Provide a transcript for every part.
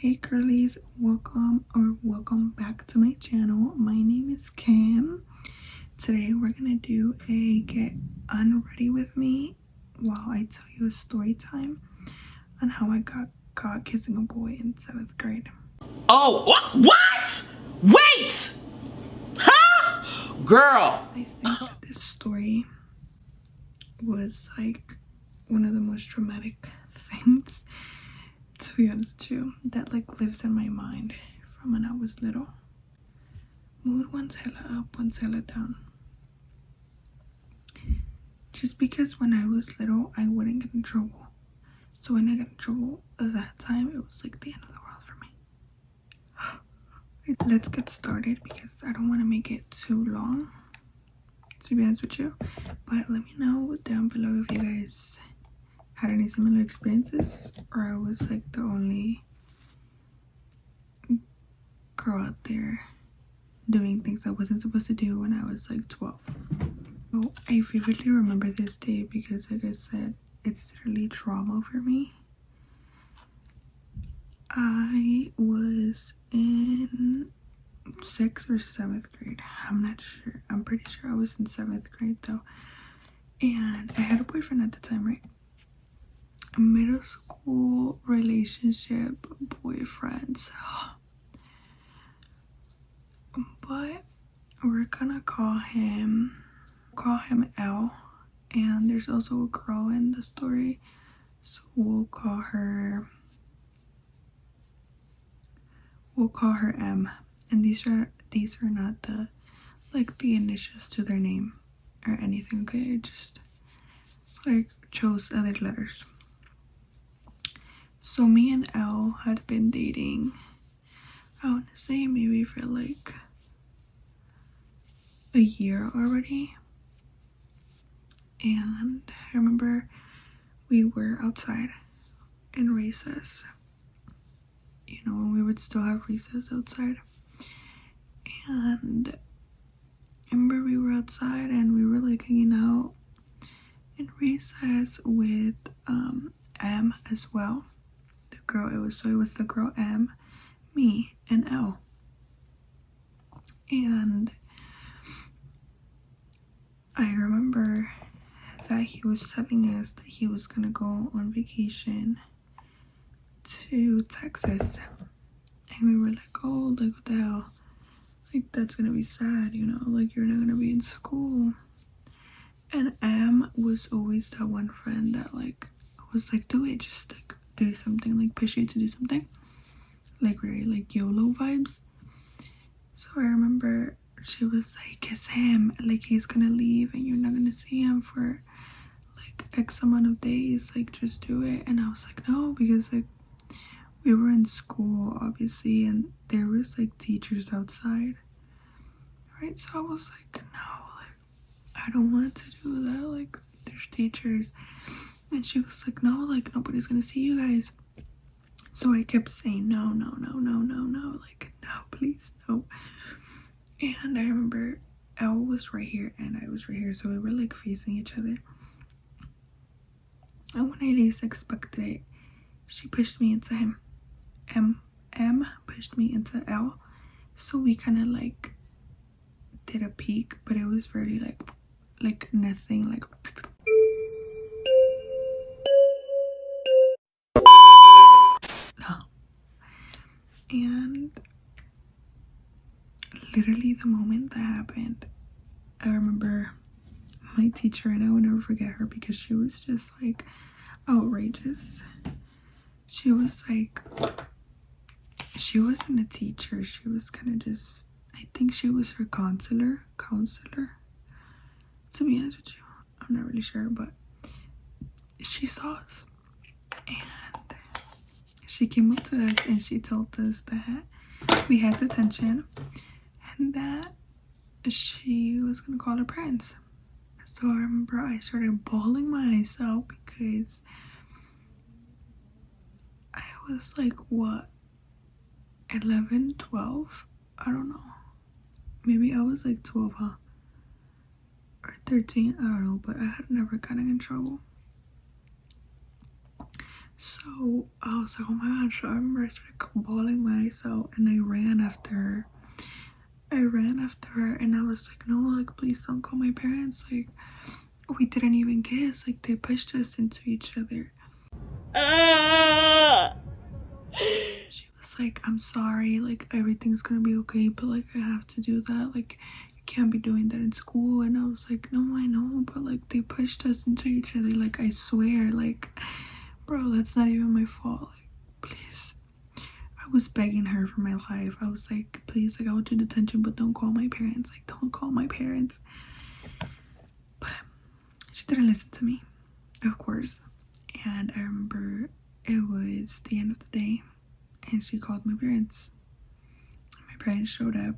Hey girlies, welcome back to my channel. My name is Kim. Today we're gonna do a get unready with me while I tell you a story time on how I got caught kissing a boy in 7th grade. Oh, what? Wait! Huh? Girl! I think that this story was like one of the most traumatic things, to be honest with you, that like lives in my mind from when I was little. Mood one's hella up, one's hella down. Just because when I was little, I wouldn't get in trouble. So when I got in trouble at that time, it was like the end of the world for me. Let's get started because I don't want to make it too long, to be honest with you. But let me know down below if you guys had any similar experiences or I was like the only girl out there doing things I wasn't supposed to do when I was like 12. So I vividly remember this day because, like I said, it's literally trauma for me. I was in 6th or 7th grade. I'm not sure. I'm pretty sure I was in 7th grade though. And I had a boyfriend at the time, right? A middle school relationship, boyfriends. But we're gonna call him L. And there's also a girl in the story, so we'll call her M. And these are not the the initials to their name or anything, okay? I just like chose other letters. So me and L had been dating, I want to say maybe for like a year already. And I remember we were outside in recess, you know, when we would still have recess outside. And I remember we were outside and we were like hanging out in recess with M as well. The girl, it was the girl M, me, and L. And I remember that he was telling us that he was gonna go on vacation to Texas. And we were like, oh, like what the hell? Like that's gonna be sad, you know, like you're not gonna be in school. And M was always that one friend that like was like, do it, just like do something, like push you to do something. Like very like YOLO vibes. So I remember she was like, kiss him, like he's gonna leave and you're not gonna see him for like X amount of days, like just do it. And I was like, no, because like we were in school obviously and there was like teachers outside, right? So I was like, no, like I don't want to do that, like there's teachers. And she was like, no, like nobody's gonna see you guys. So I kept saying no, like no, please, no. And I remember Elle was right here and I was right here, so we were like facing each other. And when I least expected it, she pushed me into him. M pushed me into L. So we kind of like did a peek, but it was very like nothing, like no. And literally the moment that happened, I remember my teacher, and I will never forget her because she was just like outrageous. She was like, she wasn't a teacher, she was kind of just, I think she was her counselor, to be honest with you. I'm not really sure, but she saw us and she came up to us and she told us that we had detention and that she was gonna call her parents. So I remember I started bawling my eyes out because I was like, what, 11, 12? I don't know. Maybe I was like 12, huh? Or 13, I don't know, but I had never gotten in trouble. So I was like, oh my gosh. I remember I started bawling my eyes out and I ran after her. And I was like, no, like, please don't call my parents. Like, we didn't even kiss. Like, they pushed us into each other. She was like, I'm sorry, like, everything's gonna be okay, but like, I have to do that. Like, you can't be doing that in school. And I was like, no, I know, but like, they pushed us into each other. Like, I swear, like, bro, that's not even my fault. Like, please. I was begging her for my life. I was like, please, like, I'll do detention, but don't call my parents. Like, don't call my parents. But she didn't listen to me, of course. And I remember it was the end of the day and she called my parents. My parents showed up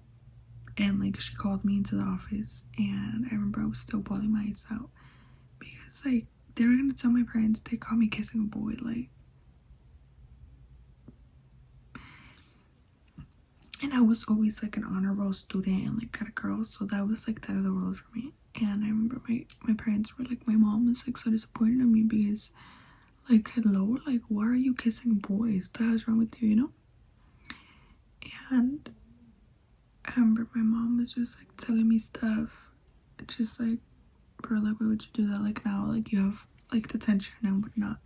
and like she called me into the office and I remember I was still bawling my eyes out because like they were gonna tell my parents they caught me kissing a boy, like, and I was always like an honor roll student and like got a girl, so that was like the end of the world for me. And I remember my parents were like, my mom was like so disappointed in me because like, hello, like, why are you kissing boys? The hell's wrong with you, you know? And I remember my mom was just like telling me stuff, just like, bro, like, why would you do that? Like, now, like, you have like detention and whatnot.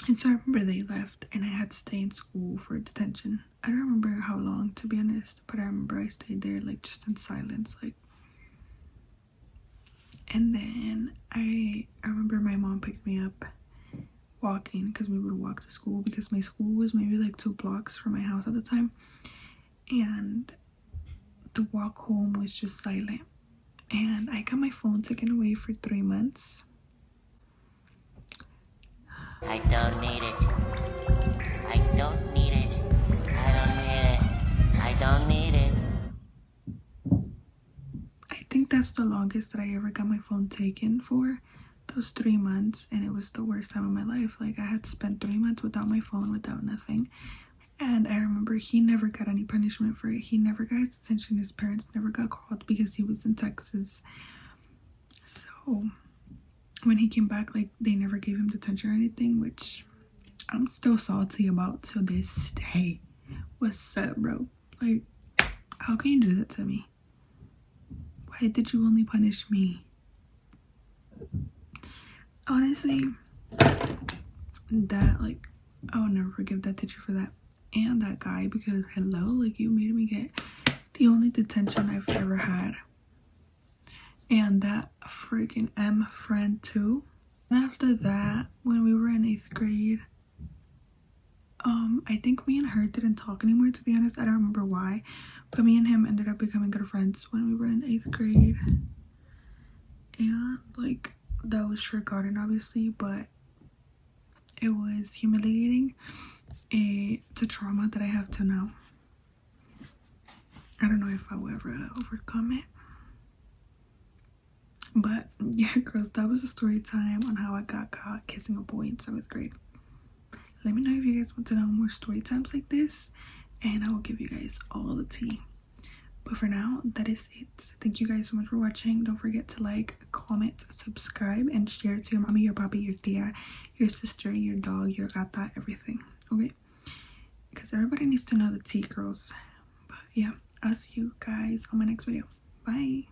And so I remember they left and I had to stay in school for detention. I don't remember how long, to be honest, but I remember I stayed there like just in silence, like. And then I remember my mom picked me up walking because we would walk to school because my school was maybe like 2 blocks from my house at the time, and the walk home was just silent. And I got my phone taken away for 3 months. I don't need it. I don't need it. I don't need it. I don't need it. I think that's the longest that I ever got my phone taken for, those 3 months, and it was the worst time of my life. Like, I had spent 3 months without my phone, without nothing. And I remember he never got any punishment for it. He never got his attention. His parents never got called because he was in Texas. So when he came back, like, they never gave him detention or anything, which I'm still salty about to this day. What's up, bro? Like, how can you do that to me? Why did you only punish me? Honestly, that, like, I will never forgive that teacher for that. And that guy, because hello, like, you made me get the only detention I've ever had. And that freaking M friend too. And after that, when we were in 8th grade, I think me and her didn't talk anymore, to be honest. I don't remember why, but me and him ended up becoming good friends when we were in 8th grade. And like, that was forgotten obviously, but it was humiliating. It's a trauma that I have to now. I don't know if I will ever overcome it. But yeah, girls, that was a story time on how I got caught kissing a boy in 7th grade. Let me know if you guys want to know more story times like this, and I will give you guys all the tea. But for now, that is it. Thank you guys so much for watching. Don't forget to like, comment, subscribe, and share it to your mommy, your papi, your tia, your sister, your dog, your gata, everything. Okay? Because everybody needs to know the tea, girls. But yeah, I'll see you guys on my next video. Bye.